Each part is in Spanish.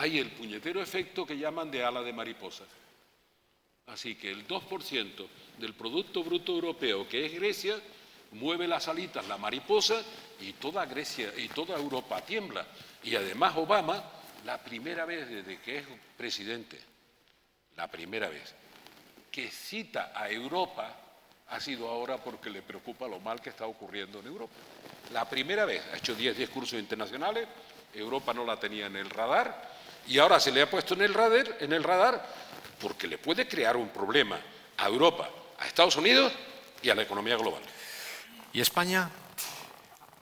hay el puñetero efecto que llaman de ala de mariposa. Así que el 2% del Producto Bruto Europeo, que es Grecia, mueve las alitas, la mariposa, y toda Grecia y toda Europa tiembla. Y además Obama, la primera vez desde que es presidente, la primera vez que cita a Europa ha sido ahora porque le preocupa lo mal que está ocurriendo en Europa. La primera vez, ha hecho 10 discursos internacionales, Europa no la tenía en el radar, y ahora se le ha puesto en el radar porque le puede crear un problema a Europa, a Estados Unidos y a la economía global. ¿Y España?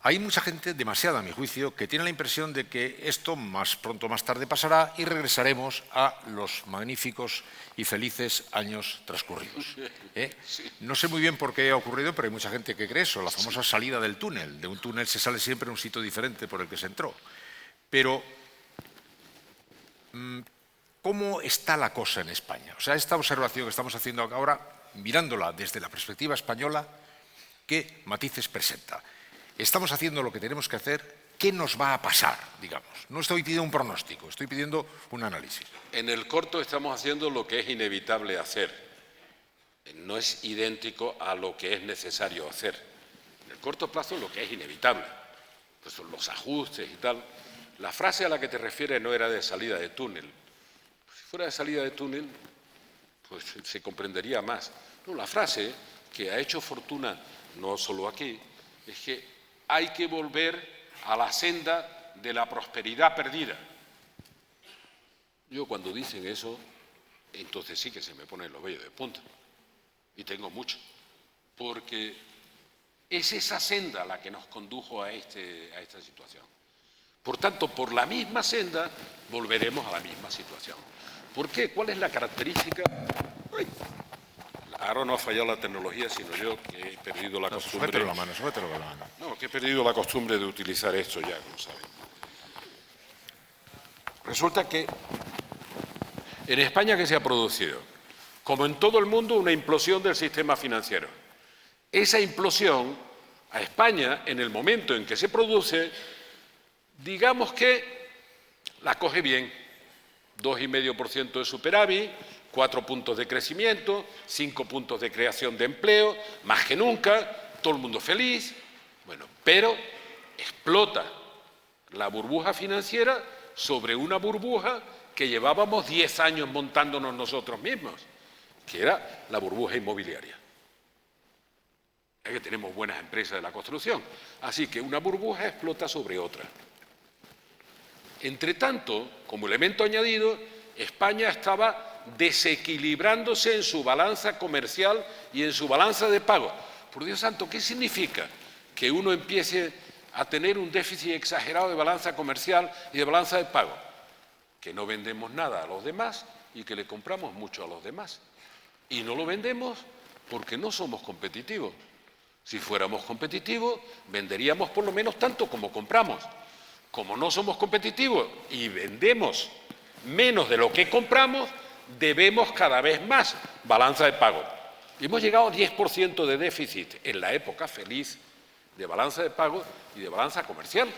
Hay mucha gente, demasiada a mi juicio, que tiene la impresión de que esto más pronto o más tarde pasará y regresaremos a los magníficos y felices años transcurridos. Sí. No sé muy bien por qué ha ocurrido, pero hay mucha gente que cree eso, la famosa salida del túnel. De un túnel se sale siempre a un sitio diferente por el que se entró. Pero, ¿cómo está la cosa en España? O sea, esta observación que estamos haciendo ahora, mirándola desde la perspectiva española, ¿qué matices presenta? Estamos haciendo lo que tenemos que hacer. ¿Qué nos va a pasar, digamos? No estoy pidiendo un pronóstico, estoy pidiendo un análisis. En el corto estamos haciendo lo que es inevitable hacer. No es idéntico a lo que es necesario hacer. En el corto plazo lo que es inevitable. Pues son los ajustes y tal. La frase a la que te refieres no era de salida de túnel. Si fuera de salida de túnel, pues se comprendería más. No, la frase que ha hecho fortuna, no solo aquí, es que hay que volver a la senda de la prosperidad perdida. Yo cuando dicen eso, entonces sí que se me ponen los vellos de punta. Y tengo mucho. Porque es esa senda la que nos condujo a esta situación. Por tanto, por la misma senda volveremos a la misma situación. ¿Por qué? ¿Cuál es la característica? Ahora no ha fallado la tecnología, sino yo que he perdido la costumbre. Súbetelo la mano, súbetelo la mano. No, que he perdido la costumbre de utilizar esto ya, como saben. Resulta que en España, ¿qué se ha producido? Como en todo el mundo, una implosión del sistema financiero. Esa implosión a España, en el momento en que se produce, digamos que la coge bien. 2,5% de superávit, 4 puntos de crecimiento, 5 puntos de creación de empleo, más que nunca, todo el mundo feliz. Bueno, pero explota la burbuja financiera sobre una burbuja que llevábamos 10 años montándonos nosotros mismos, que era la burbuja inmobiliaria. Es que tenemos buenas empresas de la construcción, así que una burbuja explota sobre otra. Entre tanto, como elemento añadido, España estaba desequilibrándose en su balanza comercial y en su balanza de pago. Por Dios santo, ¿qué significa que uno empiece a tener un déficit exagerado de balanza comercial y de balanza de pago? Que no vendemos nada a los demás y que le compramos mucho a los demás. Y no lo vendemos porque no somos competitivos. Si fuéramos competitivos, venderíamos por lo menos tanto como compramos. Como no somos competitivos y vendemos menos de lo que compramos, debemos cada vez más balanza de pago. Y hemos llegado a 10% de déficit en la época feliz de balanza de pago y de balanza comercial.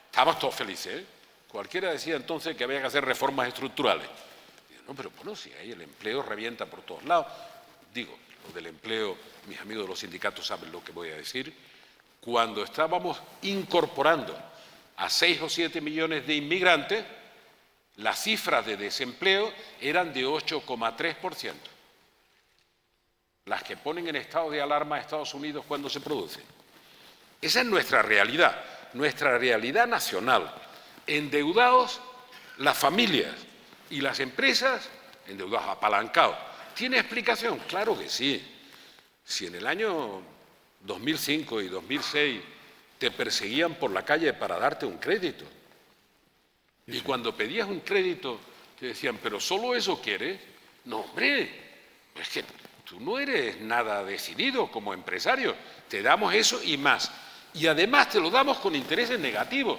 Estábamos todos felices, ¿eh? Cualquiera decía entonces que había que hacer reformas estructurales. Digo, no, pero bueno, si ahí el empleo revienta por todos lados. Digo, lo del empleo, mis amigos de los sindicatos saben lo que voy a decir. Cuando estábamos incorporando a 6 o 7 millones de inmigrantes, las cifras de desempleo eran de 8,3%. Las que ponen en estado de alarma a Estados Unidos cuando se produce. Esa es nuestra realidad nacional. Endeudados las familias y las empresas, endeudados apalancados. ¿Tiene explicación? Claro que sí. Si en el año 2005 y 2006 te perseguían por la calle para darte un crédito. Y cuando pedías un crédito te decían, ¿pero solo eso quieres? No, hombre, es que tú no eres nada decidido como empresario. Te damos eso y más. Y además te lo damos con intereses negativos.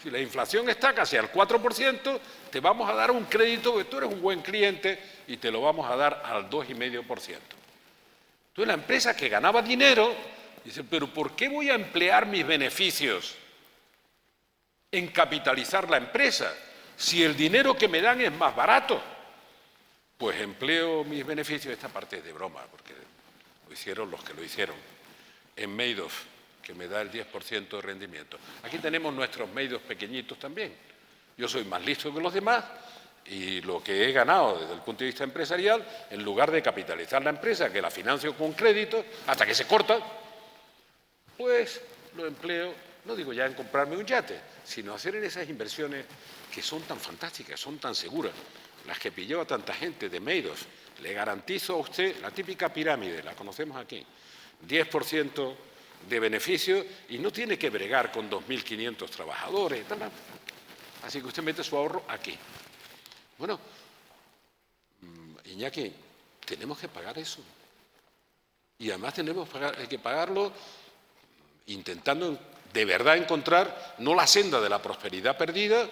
Si la inflación está casi al 4%, te vamos a dar un crédito que tú eres un buen cliente y te lo vamos a dar al 2,5%. Entonces la empresa que ganaba dinero dice, pero ¿por qué voy a emplear mis beneficios en capitalizar la empresa Si el dinero que me dan es más barato, pues empleo mis beneficios. Esta parte es de broma, porque lo hicieron los que lo hicieron. En Madoff, que me da el 10% de rendimiento. Aquí tenemos nuestros Madoff pequeñitos también. Yo soy más listo que los demás y lo que he ganado desde el punto de vista empresarial, en lugar de capitalizar la empresa, que la financio con crédito, hasta que se corta, pues lo empleo, no digo ya en comprarme un yate, sino hacer en esas inversiones que son tan fantásticas, son tan seguras, las que pilló a tanta gente de Madoff. Le garantizo a usted la típica pirámide, la conocemos aquí, 10% de beneficio y no tiene que bregar con 2.500 trabajadores. Así que usted mete su ahorro aquí. Bueno, Iñaki, tenemos que pagar eso. Y además tenemos que pagarlo intentando de verdad encontrar no la senda de la prosperidad perdida,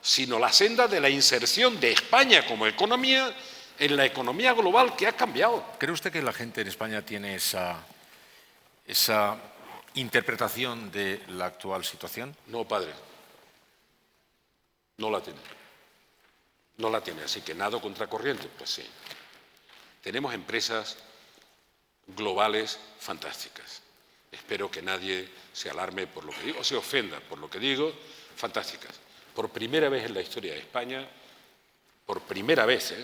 sino la senda de la inserción de España como economía en la economía global que ha cambiado. ¿Cree usted que la gente en España tiene esa interpretación de la actual situación? No, padre. No la tiene. No la tiene, así que nado contracorriente, pues sí. Tenemos empresas globales fantásticas. Espero que nadie se alarme por lo que digo, o se ofenda por lo que digo, fantásticas. Por primera vez en la historia de España, por primera vez,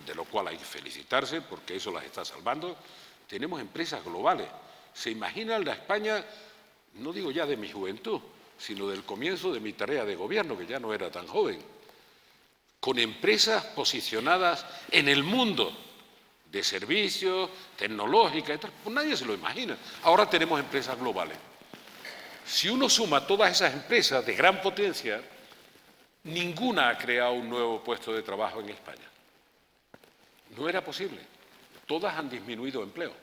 de lo cual hay que felicitarse porque eso las está salvando, tenemos empresas globales. ¿Se imaginan la España, no digo ya de mi juventud, sino del comienzo de mi tarea de gobierno, que ya no era tan joven, con empresas posicionadas en el mundo de servicios, tecnológicas, pues nadie se lo imagina. Ahora tenemos empresas globales. Si uno suma todas esas empresas de gran potencia, ninguna ha creado un nuevo puesto de trabajo en España. No era posible. Todas han disminuido empleo,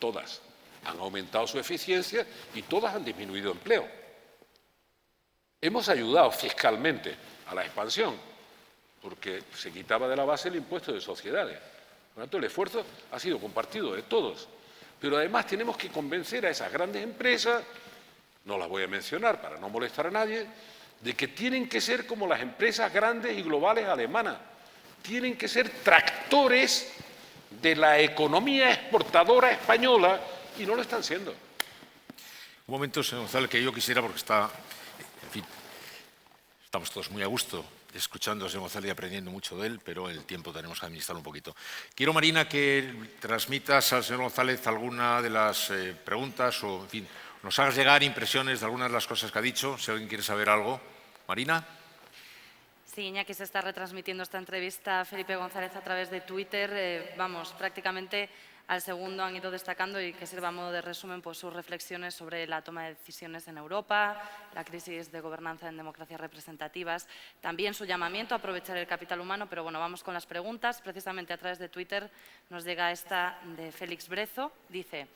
todas. Han aumentado su eficiencia y todas han disminuido empleo. Hemos ayudado fiscalmente a la expansión, porque se quitaba de la base el impuesto de sociedades. Por lo tanto, el esfuerzo ha sido compartido de todos. Pero además tenemos que convencer a esas grandes empresas, no las voy a mencionar para no molestar a nadie, de que tienen que ser como las empresas grandes y globales alemanas. Tienen que ser tractores de la economía exportadora española y no lo están siendo. Un momento, señor González, que yo quisiera, porque está, en fin, estamos todos muy a gusto escuchando a señor González y aprendiendo mucho de él, pero el tiempo tenemos que administrarlo un poquito. Quiero, Marina, que transmitas al señor González alguna de las preguntas o, en fin, nos hagas llegar impresiones de algunas de las cosas que ha dicho, si alguien quiere saber algo. Marina. Sí, Iñaki, se está retransmitiendo esta entrevista a Felipe González a través de Twitter. Vamos, prácticamente al segundo han ido destacando y que sirva a modo de resumen pues, sus reflexiones sobre la toma de decisiones en Europa, la crisis de gobernanza en democracias representativas, también su llamamiento a aprovechar el capital humano, pero bueno, vamos con las preguntas. Precisamente a través de Twitter nos llega esta de Félix Brezo. Dice: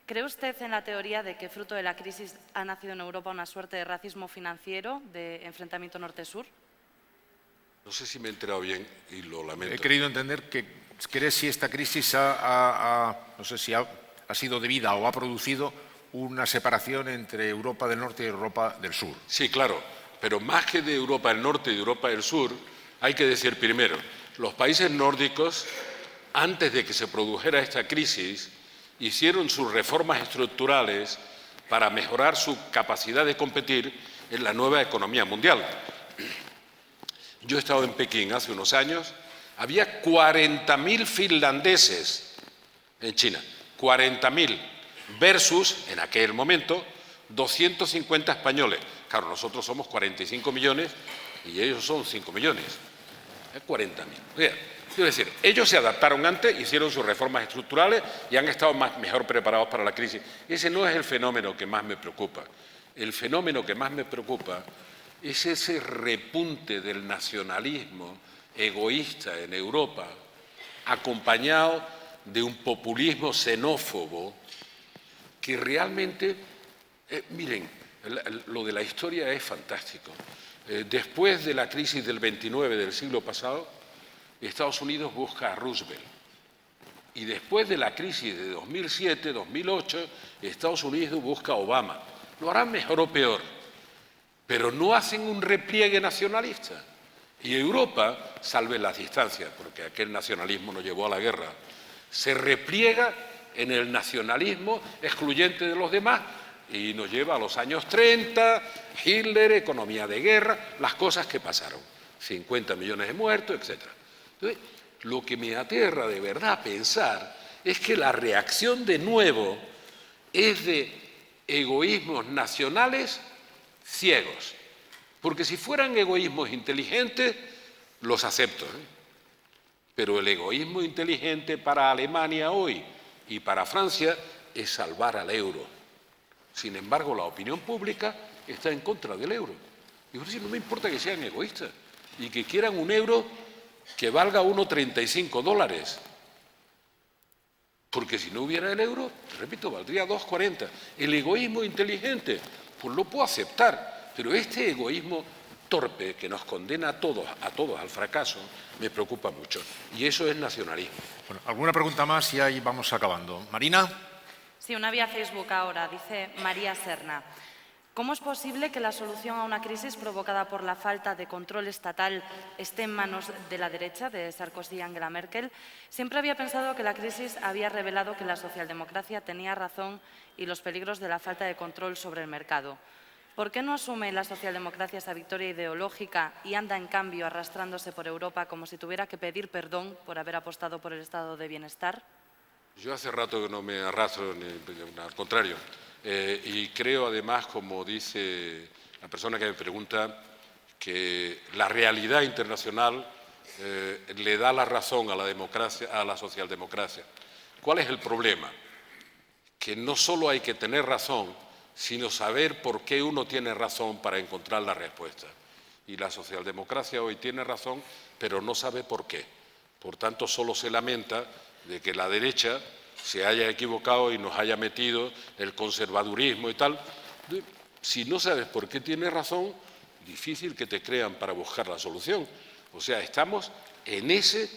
¿cree usted en la teoría de que fruto de la crisis ha nacido en Europa una suerte de racismo financiero, de enfrentamiento norte-sur? No sé si me he enterado bien y lo lamento. He querido entender que crees si esta crisis no sé si ha sido debida o ha producido una separación entre Europa del Norte y Europa del Sur. Sí, claro, pero más que de Europa del Norte y de Europa del Sur, hay que decir primero, los países nórdicos, antes de que se produjera esta crisis, hicieron sus reformas estructurales para mejorar su capacidad de competir en la nueva economía mundial. Yo he estado en Pekín hace unos años, había 40.000 finlandeses en China, 40.000 versus, en aquel momento, 250 españoles. Claro, nosotros somos 45 millones y ellos son 5 millones, 40.000. Quiero decir, ellos se adaptaron antes, hicieron sus reformas estructurales y han estado mejor preparados para la crisis. Ese no es el fenómeno que más me preocupa. El fenómeno que más me preocupa es ese repunte del nacionalismo egoísta en Europa, acompañado de un populismo xenófobo que realmente, miren, lo de la historia es fantástico. Después de la crisis del 29 del siglo pasado, Estados Unidos busca a Roosevelt. Y después de la crisis de 2007, 2008, Estados Unidos busca a Obama. Lo harán mejor o peor, pero no hacen un repliegue nacionalista. Y Europa, salve las distancias, porque aquel nacionalismo nos llevó a la guerra, se repliega en el nacionalismo excluyente de los demás y nos lleva a los años 30, Hitler, economía de guerra, las cosas que pasaron, 50 millones de muertos, etc. Entonces, lo que me aterra de verdad pensar es que la reacción de nuevo es de egoísmos nacionales ciegos. Porque si fueran egoísmos inteligentes, los acepto, Pero el egoísmo inteligente para Alemania hoy y para Francia es salvar al euro. Sin embargo, la opinión pública está en contra del euro. Y por eso no me importa que sean egoístas y que quieran un euro que valga $1,35. Porque si no hubiera el euro, repito, valdría 2,40. El egoísmo inteligente, pues lo puedo aceptar. Pero este egoísmo torpe que nos condena a todos al fracaso, me preocupa mucho. Y eso es nacionalismo. Bueno, ¿alguna pregunta más? Y ahí vamos acabando. Marina. Sí, una vía Facebook ahora, dice María Serna. ¿Cómo es posible que la solución a una crisis provocada por la falta de control estatal esté en manos de la derecha, de Sarkozy y Angela Merkel? Siempre había pensado que la crisis había revelado que la socialdemocracia tenía razón y los peligros de la falta de control sobre el mercado. ¿Por qué no asume la socialdemocracia esa victoria ideológica y anda, en cambio, arrastrándose por Europa como si tuviera que pedir perdón por haber apostado por el estado de bienestar? Yo hace rato que no me arrastro, al contrario. Y creo, además, como dice la persona que me pregunta, que la realidad internacional le da la razón a la democracia, a la socialdemocracia. ¿Cuál es el problema? Que no solo hay que tener razón, sino saber por qué uno tiene razón para encontrar la respuesta. Y la socialdemocracia hoy tiene razón, pero no sabe por qué. Por tanto, solo se lamenta de que la derecha se haya equivocado y nos haya metido el conservadurismo y tal. Si no sabes por qué tienes razón, difícil que te crean para buscar la solución. O sea, estamos en ese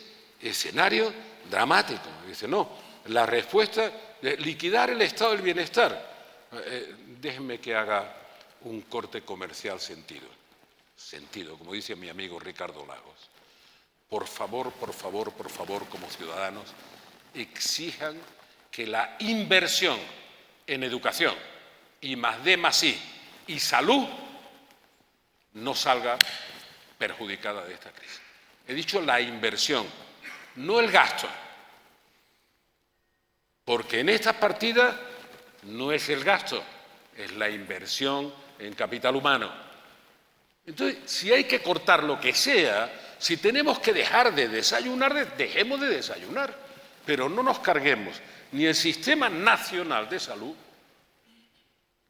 escenario dramático. Dice, no, la respuesta es liquidar el estado del bienestar. Déjenme que haga un corte comercial sentido, como dice mi amigo Ricardo Lagos. Por favor, como ciudadanos, exijan que la inversión en educación y +D+I y salud no salga perjudicada de esta crisis. He dicho la inversión, no el gasto, porque en estas partidas no es el gasto, es la inversión en capital humano. Entonces, si hay que cortar lo que sea, si tenemos que dejar de desayunar, dejemos de desayunar, pero no nos carguemos ni el sistema nacional de salud,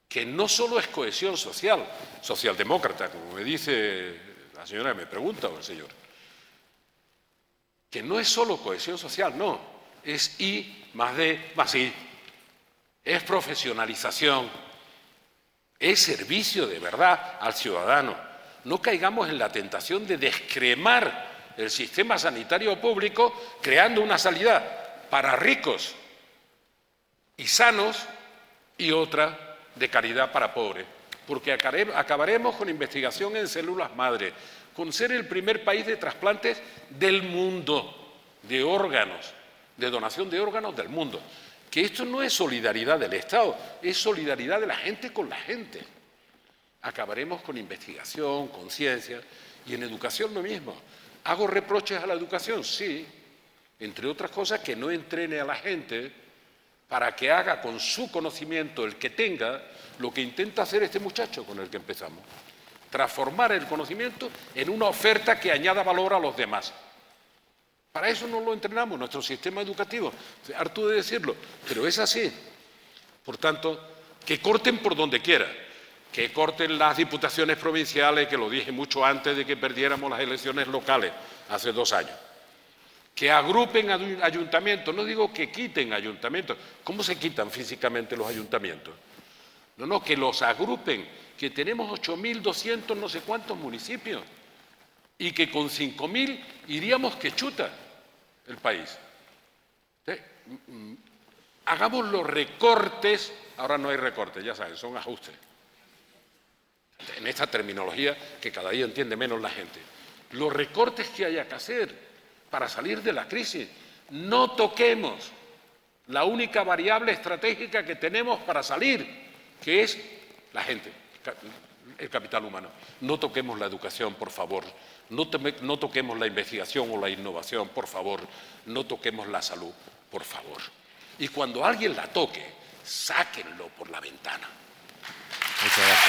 que no solo es cohesión social, socialdemócrata, como me dice la señora que me pregunta o el señor, que no es solo cohesión social, no, es I+D+I. Es profesionalización, es servicio de verdad al ciudadano. No caigamos en la tentación de descremar el sistema sanitario público creando una salida para ricos y sanos y otra de caridad para pobres, porque acabaremos con investigación en células madre, con ser el primer país de trasplantes del mundo, de órganos, de donación de órganos del mundo. Que esto no es solidaridad del Estado, es solidaridad de la gente con la gente. Acabaremos con investigación, con ciencia, y en educación lo mismo. ¿Hago reproches a la educación? Sí, entre otras cosas que no entrene a la gente para que haga con su conocimiento, el que tenga, lo que intenta hacer este muchacho con el que empezamos. Transformar el conocimiento en una oferta que añada valor a los demás. Para eso no lo entrenamos, nuestro sistema educativo. Harto de decirlo, pero es así. Por tanto, que corten por donde quiera, que corten las diputaciones provinciales, que lo dije mucho antes de que perdiéramos las elecciones locales, hace 2 años. Que agrupen ayuntamientos, no digo que quiten ayuntamientos. ¿Cómo se quitan físicamente los ayuntamientos? No, que los agrupen, que tenemos 8.200 no sé cuántos municipios y que con 5.000 iríamos que chuta el país. Hagamos los recortes, ahora no hay recortes, ya saben, son ajustes. En esta terminología que cada día entiende menos la gente. los recortes que haya que hacer para salir de la crisis. No toquemos la única variable estratégica que tenemos para salir, que es la gente, el capital humano. No toquemos la educación, por favor. No toquemos la investigación o la innovación, por favor. No toquemos la salud, por favor. Y cuando alguien la toque, sáquenlo por la ventana. Muchas gracias.